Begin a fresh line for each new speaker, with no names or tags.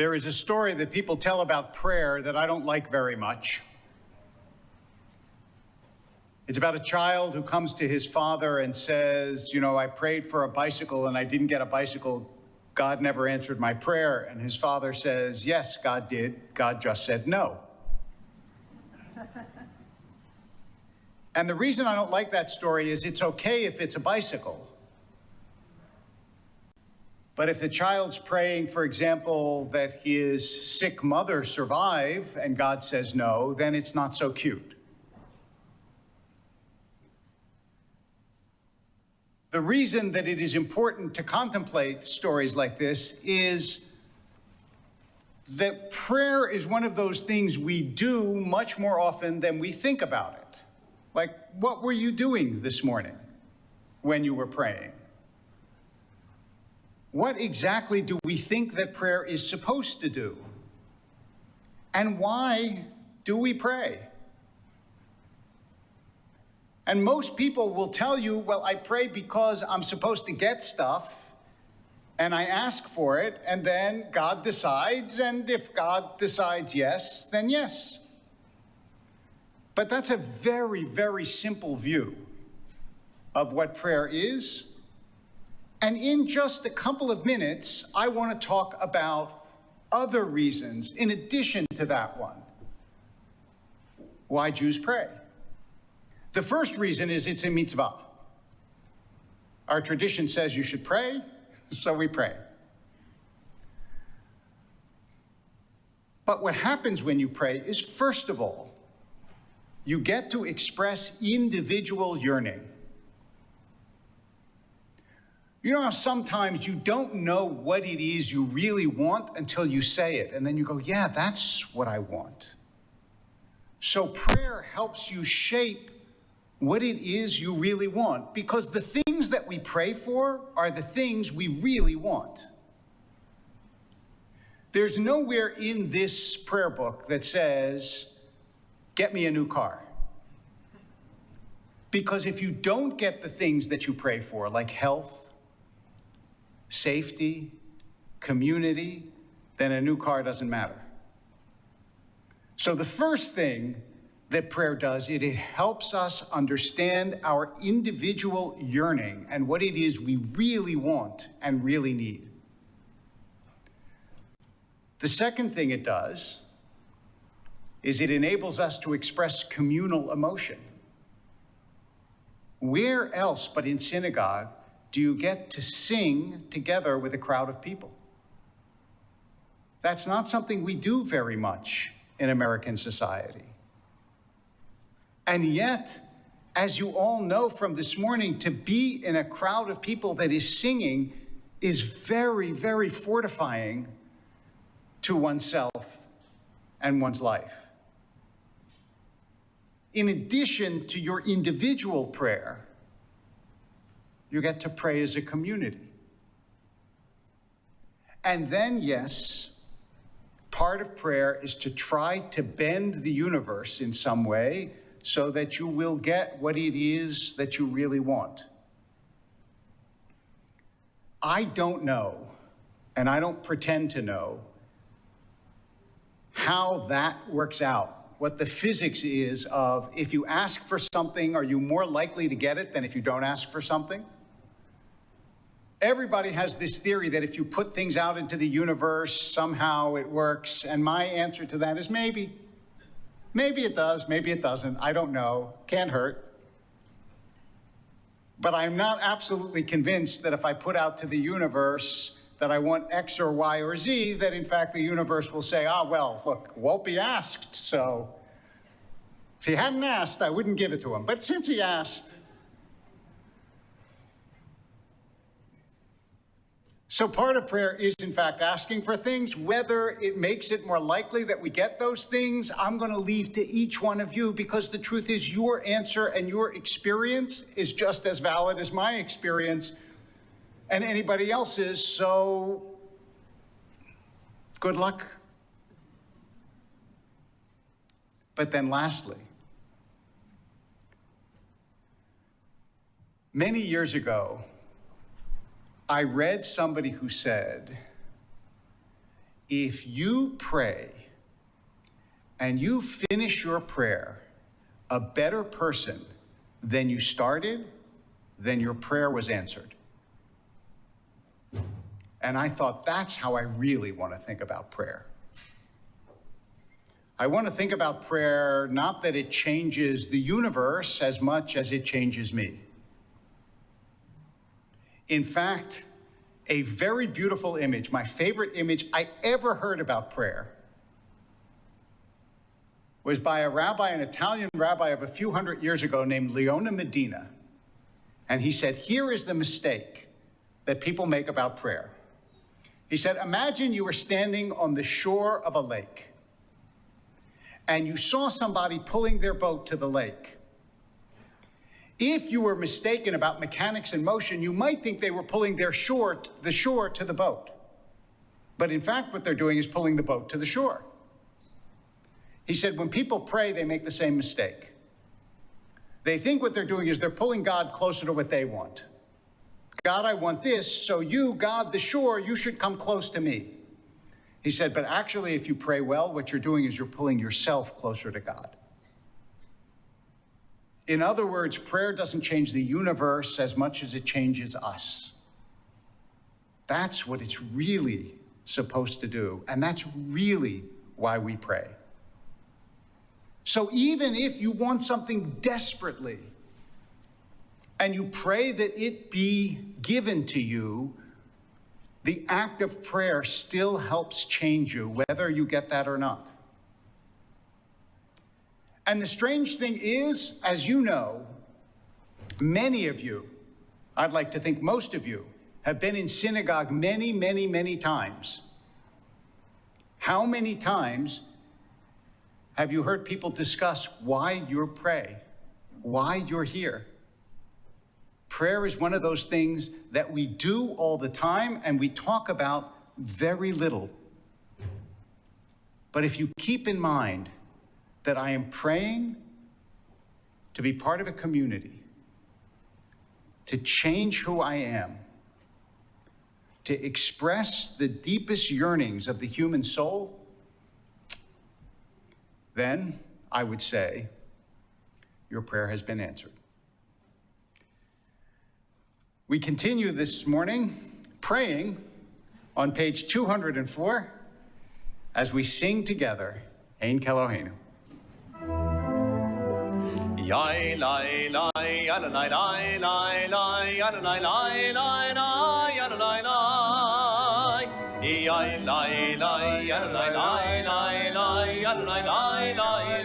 There is a story that people tell about prayer that I don't like very much. It's about a child who comes to his father and says, I prayed for a bicycle and I didn't get a bicycle. God never answered my prayer. And his father says, yes, God did. God just said no. And the reason I don't like that story is it's okay if it's a bicycle. But if the child's praying, for example, that his sick mother survive and God says no, then it's not so cute. The reason that it is important to contemplate stories like this is that prayer is one of those things we do much more often than we think about it. Like, what were you doing this morning when you were praying? What exactly do we think that prayer is supposed to do? And why do we pray? And most people will tell you, well, I pray because I'm supposed to get stuff, and I ask for it, and then God decides, and if God decides yes, then yes. But that's a very, very simple view of what prayer is. And in just a couple of minutes, I want to talk about other reasons, in addition to that one, why Jews pray. The first reason is it's a mitzvah. Our tradition says you should pray, so we pray. But what happens when you pray is, first of all, you get to express individual yearning. You know how sometimes you don't know what it is you really want until you say it, and then you go, yeah, that's what I want. So prayer helps you shape what it is you really want, because the things that we pray for are the things we really want. There's nowhere in this prayer book that says, get me a new car. Because if you don't get the things that you pray for, like health, safety, community, then a new car doesn't matter. So the first thing that prayer does, it helps us understand our individual yearning and what it is we really want and really need. The second thing it does is it enables us to express communal emotion. Where else but in synagogue do you get to sing together with a crowd of people? That's not something we do very much in American society. And yet, as you all know from this morning, to be in a crowd of people that is singing is very, very fortifying to oneself and one's life. In addition to your individual prayer, you get to pray as a community. And then, yes, part of prayer is to try to bend the universe in some way so that you will get what it is that you really want. I don't know, and I don't pretend to know, how that works out. What the physics is of if you ask for something, are you more likely to get it than if you don't ask for something? Everybody has this theory that if you put things out into the universe, somehow it works. And my answer to that is maybe. Maybe it does, maybe it doesn't. I don't know. Can't hurt. But I'm not absolutely convinced that if I put out to the universe that I want X or Y or Z, that in fact the universe will say, well, look, Wolpe asked, so if he hadn't asked, I wouldn't give it to him. But since he asked. So part of prayer is, in fact, asking for things. Whether it makes it more likely that we get those things, I'm going to leave to each one of you, because the truth is your answer and your experience is just as valid as my experience and anybody else's, so good luck. But then lastly, many years ago, I read somebody who said, if you pray and you finish your prayer a better person than you started, then your prayer was answered. And I thought, that's how I really want to think about prayer. I want to think about prayer not that it changes the universe as much as it changes me. In fact, a very beautiful image, my favorite image I ever heard about prayer, was by a rabbi, an Italian rabbi of a few hundred years ago named Leone Medina. And he said, here is the mistake that people make about prayer. He said, imagine you were standing on the shore of a lake and you saw somebody pulling their boat to the lake. If you were mistaken about mechanics and motion, you might think they were pulling the shore to the boat. But in fact, what they're doing is pulling the boat to the shore. He said, when people pray, they make the same mistake. They think what they're doing is they're pulling God closer to what they want. God, I want this, so you, God, the shore, you should come close to me. He said, but actually, if you pray well, what you're doing is you're pulling yourself closer to God. In other words, prayer doesn't change the universe as much as it changes us. That's what it's really supposed to do, and that's really why we pray. So even if you want something desperately, and you pray that it be given to you, the act of prayer still helps change you, whether you get that or not. And the strange thing is, as you know, many of you, I'd like to think most of you, have been in synagogue many, many, many times. How many times have you heard people discuss why you pray, why you're here? Prayer is one of those things that we do all the time and we talk about very little. But if you keep in mind that I am praying to be part of a community, to change who I am, to express the deepest yearnings of the human soul, then I would say your prayer has been answered. We continue this morning praying on page 204 as we sing together, Ein Keloheinu.
Yai lai lai Adonai lai lai lai Adonai lai lai lai Adonai lai Yai lai lai Adonai lai lai lai Adonai lai lai lai